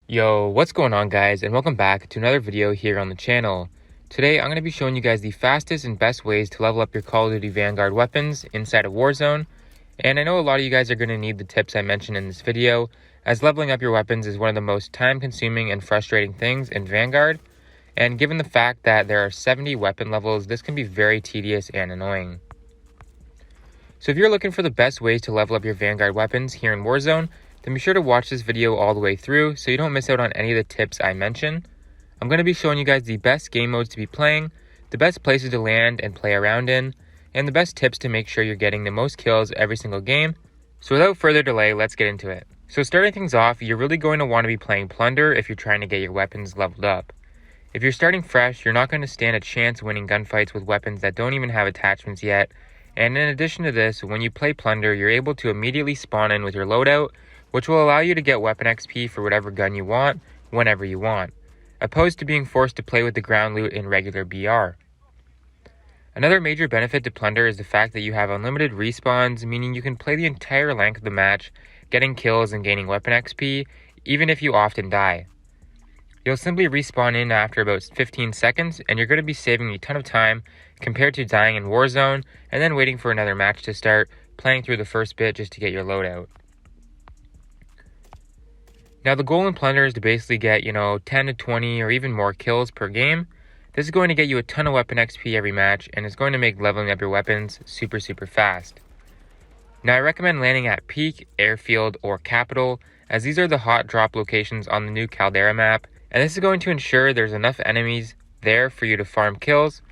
Yo, what's going on guys, and welcome back to another video here on the channel. Today I'm going to be showing you guys the fastest and best ways to level up your Call of Duty Vanguard weapons inside of Warzone. And I know a lot of you guys are going to need the tips I mentioned in this video, as leveling up your weapons is one of the most time consuming and frustrating things in Vanguard. And given the fact that there are 70 weapon levels, this can be very tedious and annoying. So if you're looking for the best ways to level up your Vanguard weapons here in Warzone, then be sure to watch this video all the way through so you don't miss out on any of the tips I mention. I'm going to be showing you guys the best game modes to be playing, the best places to land and play around in, and the best tips to make sure you're getting the most kills every single game. So without further delay, let's get into it. So starting things off, you're really going to want to be playing Plunder if you're trying to get your weapons leveled up. If you're starting fresh, you're not going to stand a chance winning gunfights with weapons that don't even have attachments yet. And in addition to this, when you play Plunder, you're able to immediately spawn in with your loadout, which will allow you to get weapon XP for whatever gun you want, whenever you want, opposed to being forced to play with the ground loot in regular BR. Another major benefit to Plunder is the fact that you have unlimited respawns, meaning you can play the entire length of the match, getting kills and gaining weapon XP, even if you often die. You'll simply respawn in after about 15 seconds, and you're going to be saving a ton of time compared to dying in Warzone and then waiting for another match to start, playing through the first bit just to get your loadout. Now the goal in Plunder is to basically get, 10 to 20 or even more kills per game. This is going to get you a ton of weapon XP every match, and it's going to make leveling up your weapons super fast. Now I recommend landing at Peak, Airfield, or Capital, as these are the hot drop locations on the new Caldera map, and this is going to ensure there's enough enemies there for you to farm kills.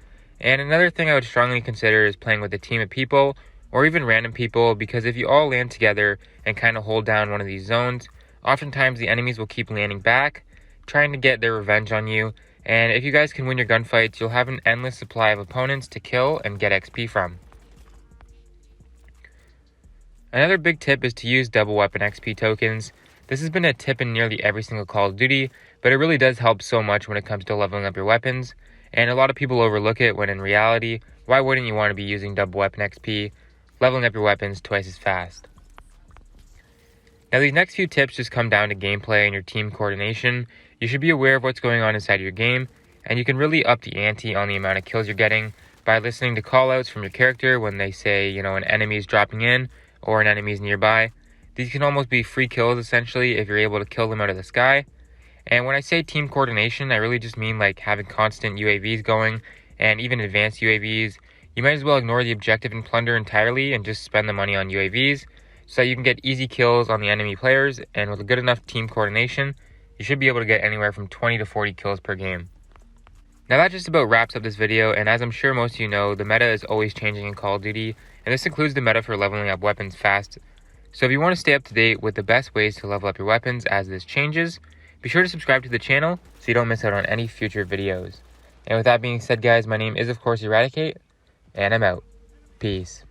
And another thing I would strongly consider is playing with a team of people, or even random people, because if you all land together and kind of hold down one of these zones, oftentimes the enemies will keep landing back, trying to get their revenge on you, and if you guys can win your gunfights, you'll have an endless supply of opponents to kill and get XP from. Another big tip is to use double weapon XP tokens. This has been a tip in nearly every single Call of Duty, but it really does help so much when it comes to leveling up your weapons, and a lot of people overlook it when in reality, why wouldn't you want to be using double weapon XP, leveling up your weapons twice as fast? Now these next few tips just come down to gameplay and your team coordination. You should be aware of what's going on inside your game, and you can really up the ante on the amount of kills you're getting by listening to callouts from your character when they say, an enemy is dropping in or an enemy is nearby. These can almost be free kills essentially if you're able to kill them out of the sky. And when I say team coordination, I really just mean like having constant UAVs going and even advanced UAVs. You might as well ignore the objective in Plunder entirely and just spend the money on UAVs so that you can get easy kills on the enemy players, and with a good enough team coordination, you should be able to get anywhere from 20 to 40 kills per game. Now that just about wraps up this video, and as I'm sure most of you know, the meta is always changing in Call of Duty, and this includes the meta for leveling up weapons fast. So if you want to stay up to date with the best ways to level up your weapons as this changes, be sure to subscribe to the channel so you don't miss out on any future videos. And with that being said guys, my name is of course Eradicate, and I'm out. Peace.